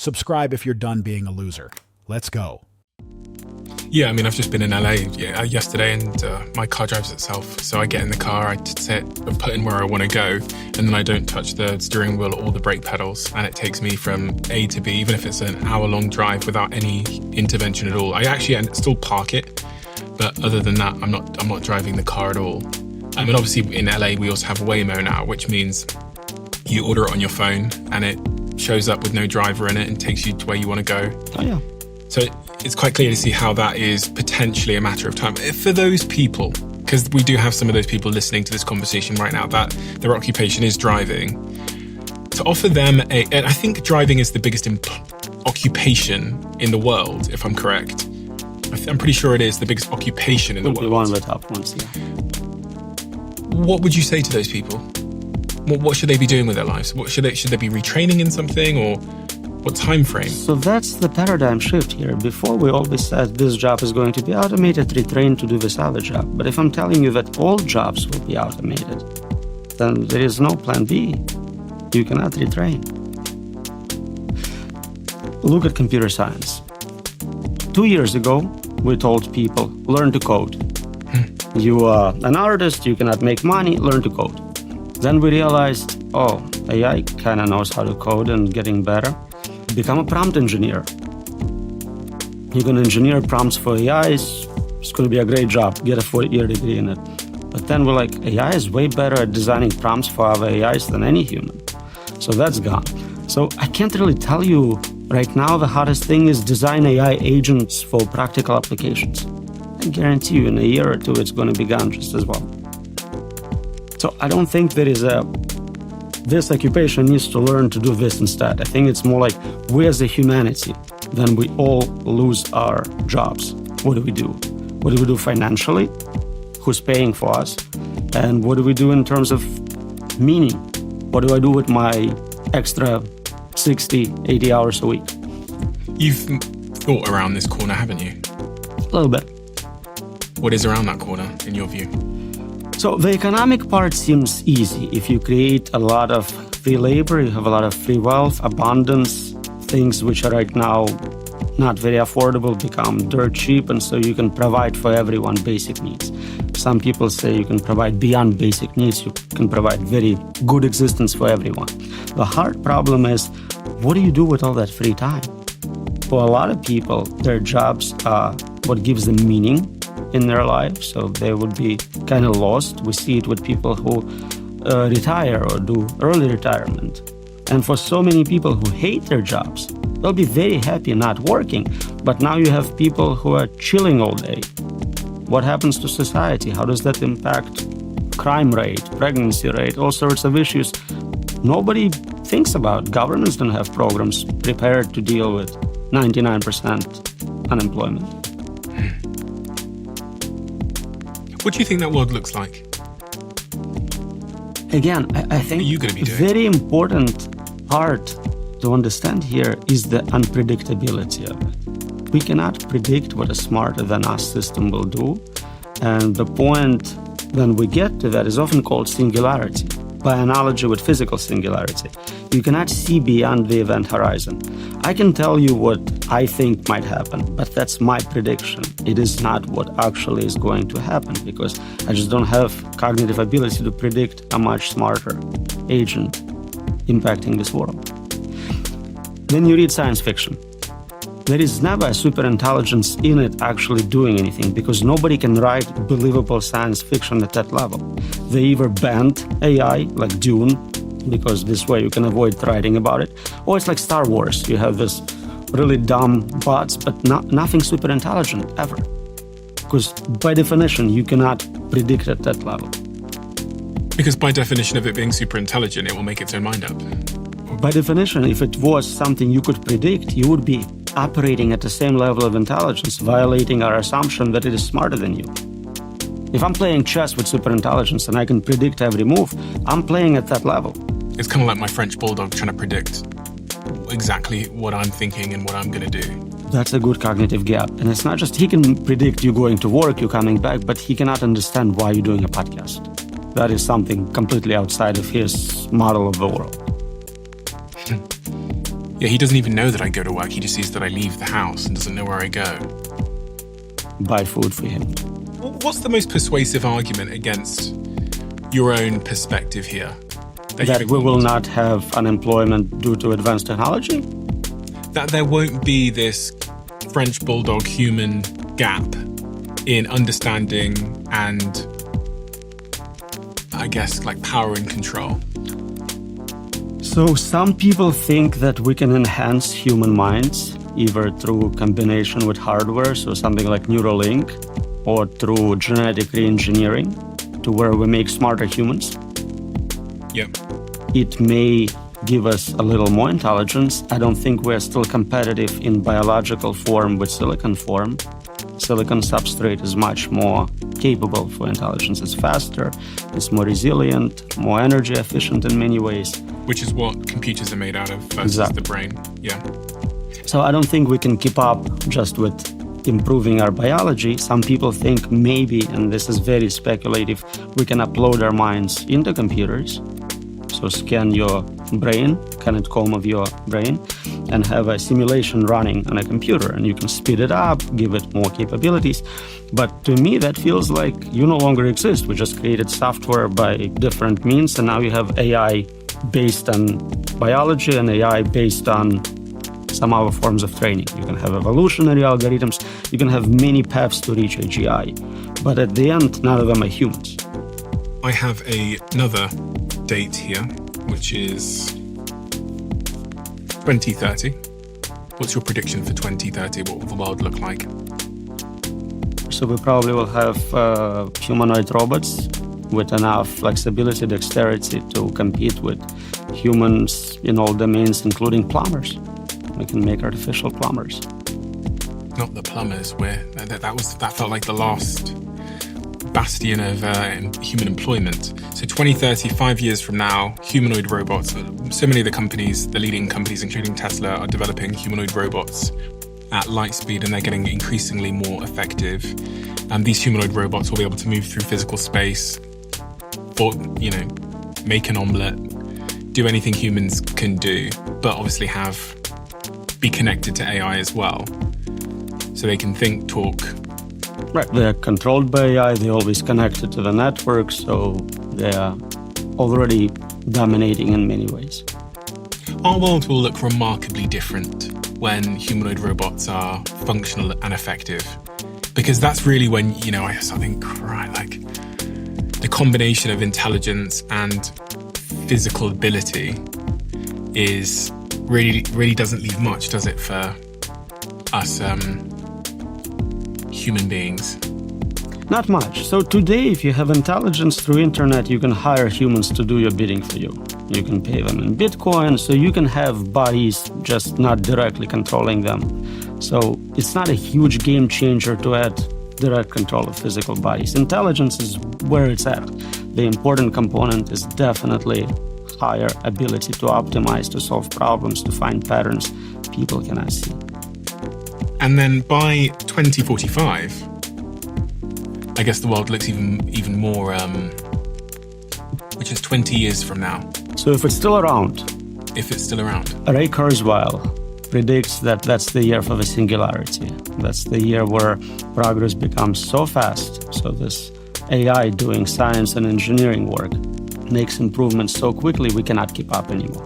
Subscribe if you're done being a loser. Let's go. Yeah, I mean, I've just been in LA yesterday, and my car drives itself. So I get in the car, I put in where I want to go, and then I don't touch the steering wheel or the brake pedals, and it takes me from A to B, even if it's an hour-long drive without any intervention at all. I actually still park it, but other than that, I'm not driving the car at all. I mean, obviously in LA we also have Waymo now, which means you order it on your phone and it shows up with no driver in it and takes you to where you want to go. Oh yeah. So it's quite clear to see how that is potentially a matter of time. For those people, because we do have some of those people listening to this conversation right now that their occupation is driving, to offer them and I think driving is the biggest occupation in the world, if I'm correct. I'm pretty sure it is the biggest occupation in the world. It'll be one of the top ones, yeah. What would you say to those people? What should they be doing with their lives? Should they be retraining in something, or what time frame? So that's the paradigm shift here. Before we always said this job is going to be automated, retrained to do this other job. But if I'm telling you that all jobs will be automated, then there is no plan B. You cannot retrain. Look at computer science. 2 years ago, we told people, learn to code. You are an artist, you cannot make money, learn to code. Then we realized, AI kind of knows how to code and getting better. Become a prompt engineer. You're going to engineer prompts for AIs. It's going to be a great job. Get a 4-year degree in it. But then we're like, AI is way better at designing prompts for other AIs than any human. So that's gone. So I can't really tell you right now the hardest thing is design AI agents for practical applications. I guarantee you in a year or two it's going to be gone just as well. So I don't think there is this occupation needs to learn to do this instead. I think it's more like we as a humanity, then we all lose our jobs. What do we do? What do we do financially? Who's paying for us? And what do we do in terms of meaning? What do I do with my extra 60, 80 hours a week? You've thought around this corner, haven't you? A little bit. What is around that corner, in your view? So the economic part seems easy. If you create a lot of free labor, you have a lot of free wealth, abundance, things which are right now not very affordable become dirt cheap, and so you can provide for everyone basic needs. Some people say you can provide beyond basic needs, you can provide very good existence for everyone. The hard problem is, what do you do with all that free time? For a lot of people, their jobs are what gives them meaning in their lives, so they would be kind of lost. We see it with people who retire or do early retirement. And for so many people who hate their jobs, they'll be very happy not working, but now you have people who are chilling all day. What happens to society? How does that impact crime rate, pregnancy rate, all sorts of issues nobody thinks about? Governments don't have programs prepared to deal with 99% unemployment. What do you think that world looks like? Again, I think a very important part to understand here is the unpredictability of it. We cannot predict what a smarter than us system will do. And the point when we get to that is often called singularity, by analogy with physical singularity. You cannot see beyond the event horizon. I can tell you what I think might happen, but that's my prediction. It is not what actually is going to happen, because I just don't have cognitive ability to predict a much smarter agent impacting this world. Then you read science fiction. There is never a superintelligence in it actually doing anything, because nobody can write believable science fiction at that level. They either banned AI, like Dune, because this way you can avoid writing about it, or it's like Star Wars. You have this really dumb bots, but nothing superintelligent ever. Because by definition, you cannot predict at that level. Because by definition of it being super intelligent, it will make its own mind up. By definition, if it was something you could predict, you would be operating at the same level of intelligence, violating our assumption that it is smarter than you. If I'm playing chess with superintelligence and I can predict every move, I'm playing at that level. It's kind of like my French bulldog trying to predict exactly what I'm thinking and what I'm going to do. That's a good cognitive gap. And it's not just he can predict you going to work, you coming back, but he cannot understand why you're doing a podcast. That is something completely outside of his model of the world. Yeah, he doesn't even know that I go to work. He just sees that I leave the house and doesn't know where I go. Buy food for him. What's the most persuasive argument against your own perspective here? That we will not have unemployment due to advanced technology? That there won't be this French bulldog human gap in understanding and, I guess, like power and control. So some people think that we can enhance human minds either through combination with hardware, so something like Neuralink, or through genetic re-engineering to where we make smarter humans. Yep. It may give us a little more intelligence. I don't think we're still competitive in biological form with silicon form. Silicon substrate is much more capable for intelligence. It's faster, it's more resilient, more energy efficient in many ways. Which is what computers are made out of versus Exactly. the brain. Yeah. So I don't think we can keep up just with improving our biology. Some people think maybe, and this is very speculative, we can upload our minds into computers. So scan your brain, kinetic comb of your brain, and have a simulation running on a computer. And you can speed it up, give it more capabilities. But to me, that feels like you no longer exist. We just created software by different means, and now you have AI based on biology and AI based on some other forms of training. You can have evolutionary algorithms, you can have many paths to reach AGI. But at the end, none of them are humans. I have another date here, which is 2030. What's your prediction for 2030? What will the world look like? So we probably will have humanoid robots with enough flexibility, dexterity to compete with humans in all domains, including plumbers. We can make artificial plumbers. Not the plumbers. That felt like the last bastion of human employment. So 2030, 5 years from now, humanoid robots. So many of the companies, the leading companies, including Tesla, are developing humanoid robots at light speed, and they're getting increasingly more effective. These humanoid robots will be able to move through physical space, or, make an omelette, do anything humans can do, but obviously be connected to AI as well. So they can think, talk. Right, they're controlled by AI, they're always connected to the network, so they're already dominating in many ways. Our world will look remarkably different when humanoid robots are functional and effective. Because that's really when, I start thinking, right, like the combination of intelligence and physical ability is really doesn't leave much, does it, for us human beings? Not much. So today, if you have intelligence through internet, you can hire humans to do your bidding for you. You can pay them in Bitcoin, so you can have bodies just not directly controlling them. So it's not a huge game changer to add direct control of physical bodies. Intelligence is where it's at. The important component is definitely higher ability to optimize, to solve problems, to find patterns people cannot see. And then by 2045, I guess the world looks even more, which is 20 years from now. So if it's still around, Ray Kurzweil predicts that that's the year for the singularity. That's the year where progress becomes so fast. So this AI doing science and engineering work makes improvements so quickly we cannot keep up anymore.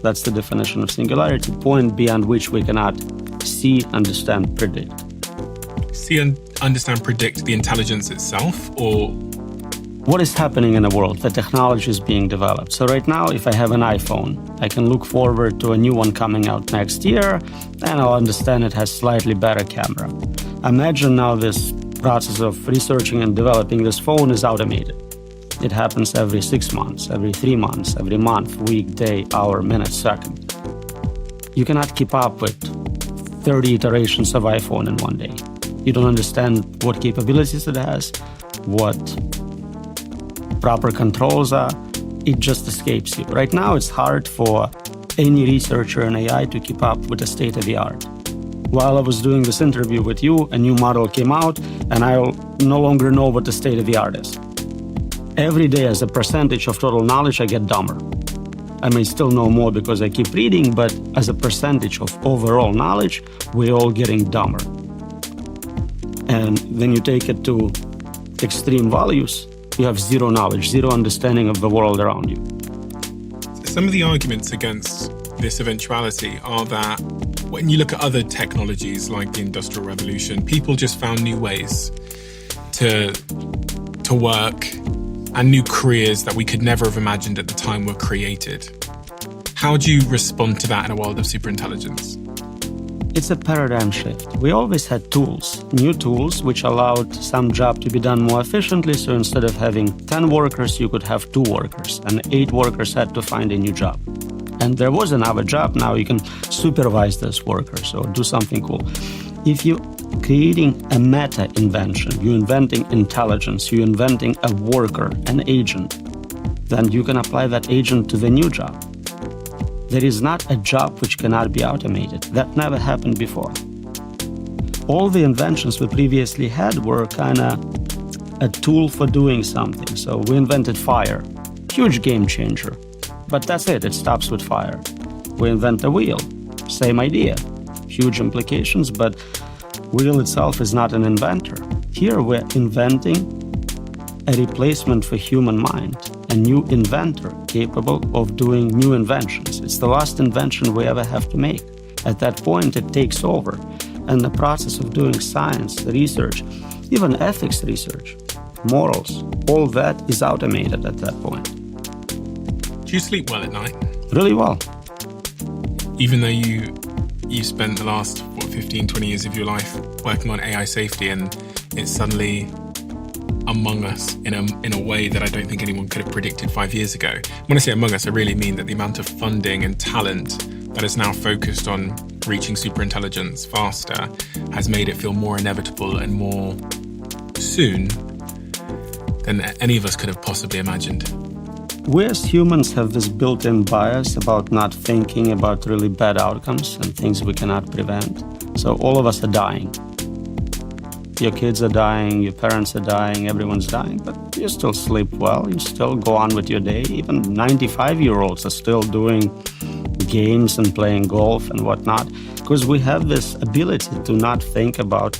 That's the definition of singularity, point beyond which we cannot see, understand, predict. See and understand, predict the intelligence itself, or what is happening in the world? The technology is being developed. So right now, if I have an iPhone, I can look forward to a new one coming out next year, and I'll understand it has slightly better camera. Imagine now this process of researching and developing this phone is automated. It happens every 6 months, every 3 months, every month, week, day, hour, minute, second. You cannot keep up with 30 iterations of iPhone in one day. You don't understand what capabilities it has, what proper controls are. It just escapes you. Right now, it's hard for any researcher in AI to keep up with the state of the art. While I was doing this interview with you, a new model came out, and I no longer know what the state of the art is. Every day, as a percentage of total knowledge, I get dumber. I may still know more because I keep reading, but as a percentage of overall knowledge, we're all getting dumber. And then you take it to extreme values, you have zero knowledge, zero understanding of the world around you. Some of the arguments against this eventuality are that when you look at other technologies like the Industrial Revolution, people just found new ways to work, and new careers that we could never have imagined at the time were created. How do you respond to that in a world of superintelligence? It's a paradigm shift. We always had tools, new tools, which allowed some job to be done more efficiently. So instead of having 10 workers, you could have 2 workers, and 8 workers had to find a new job. And there was another job. Now you can supervise those workers or do something cool. If you're creating a meta invention, you're inventing intelligence, you're inventing a worker, an agent, then you can apply that agent to the new job. There is not a job which cannot be automated. That never happened before. All the inventions we previously had were kind of a tool for doing something. So we invented fire, huge game changer. But that's it, it stops with fire. We invent a wheel, same idea, huge implications, but wheel itself is not an inventor. Here we're inventing a replacement for human mind, a new inventor capable of doing new inventions. It's the last invention we ever have to make. At that point, it takes over. And the process of doing science, research, even ethics research, morals, all that is automated at that point. Do you sleep well at night? Really well. Even though you spent the last 15, 20 years of your life working on AI safety, and it's suddenly among us in a way that I don't think anyone could have predicted 5 years ago. When I say among us, I really mean that the amount of funding and talent that is now focused on reaching superintelligence faster has made it feel more inevitable and more soon than any of us could have possibly imagined. We as humans have this built-in bias about not thinking about really bad outcomes and things we cannot prevent. So all of us are dying. Your kids are dying, your parents are dying, everyone's dying, but you still sleep well, you still go on with your day. Even 95-year-olds are still doing games and playing golf and whatnot, because we have this ability to not think about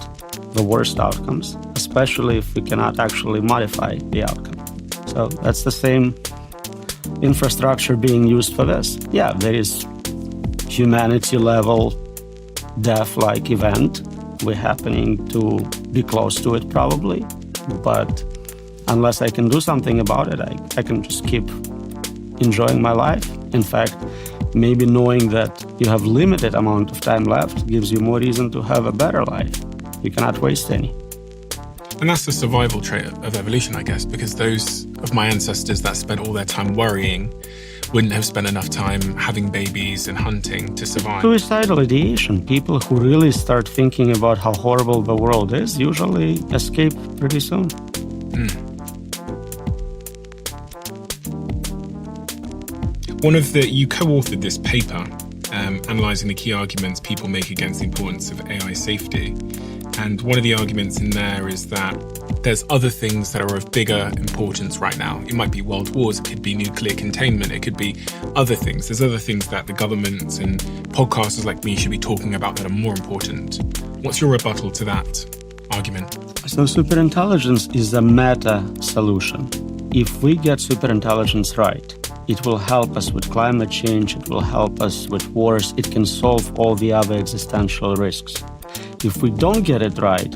the worst outcomes, especially if we cannot actually modify the outcome. So that's the same infrastructure being used for this. Yeah, there is humanity-level death-like event. We're happening to be close to it probably, but unless I can do something about it, I can just keep enjoying my life. In fact, maybe knowing that you have limited amount of time left gives you more reason to have a better life. You cannot waste any. And that's the survival trait of evolution, I guess, because those of my ancestors that spent all their time worrying wouldn't have spent enough time having babies and hunting to survive. Suicidal ideation. People who really start thinking about how horrible the world is usually escape pretty soon. You co-authored this paper analysing the key arguments people make against the importance of AI safety. And one of the arguments in there is that there's other things that are of bigger importance right now. It might be world wars, it could be nuclear containment, it could be other things. There's other things that the governments and podcasters like me should be talking about that are more important. What's your rebuttal to that argument? So superintelligence is a meta solution. If we get superintelligence right, it will help us with climate change, it will help us with wars, it can solve all the other existential risks. If we don't get it right,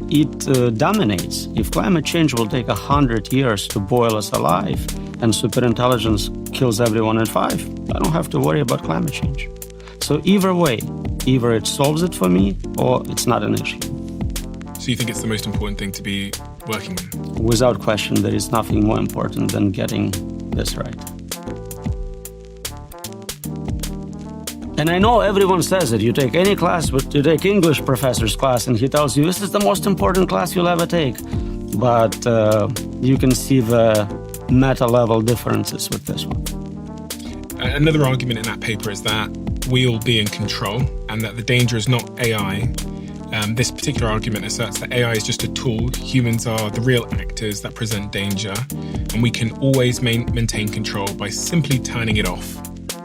it dominates. If climate change will take 100 years to boil us alive and superintelligence kills everyone in 5, I don't have to worry about climate change. So either way, either it solves it for me or it's not an issue. So you think it's the most important thing to be working on? Without question, there is nothing more important than getting this right. And I know everyone says it. You take any class, you take English professor's class, and he tells you this is the most important class you'll ever take. But you can see the meta-level differences with this one. Another argument in that paper is that we'll be in control and that the danger is not AI This particular argument asserts that AI is just a tool. Humans are the real actors that present danger, and we can always maintain control by simply turning it off.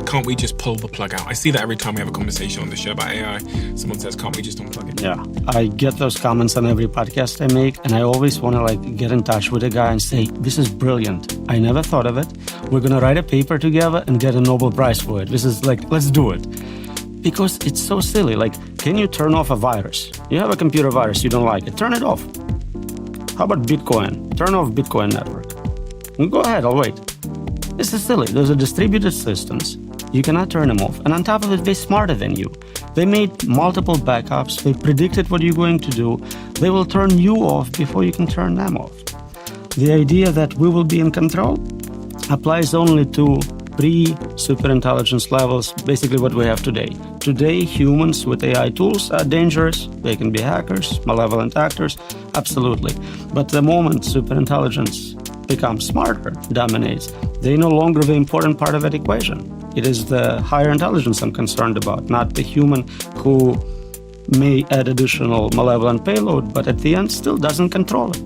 Can't we just pull the plug out? I see that every time we have a conversation on the show about AI. Someone says, can't we just unplug it? Yeah, I get those comments on every podcast I make, and I always want to get in touch with a guy and say, this is brilliant. I never thought of it. We're going to write a paper together and get a Nobel Prize for it. This is let's do it. Because it's so silly. Can you turn off a virus? You have a computer virus, you don't like it. Turn it off. How about Bitcoin? Turn off Bitcoin network. Go ahead, I'll wait. This is silly. Those are distributed systems. You cannot turn them off. And on top of it, they're smarter than you. They made multiple backups. They predicted what you're going to do. They will turn you off before you can turn them off. The idea that we will be in control applies only to pre-superintelligence levels, basically what we have today. Today, humans with AI tools are dangerous. They can be hackers, malevolent actors, absolutely. But the moment superintelligence becomes smarter, dominates, they no longer the important part of that equation. It is the higher intelligence I'm concerned about, not the human who may add additional malevolent payload, but at the end still doesn't control it.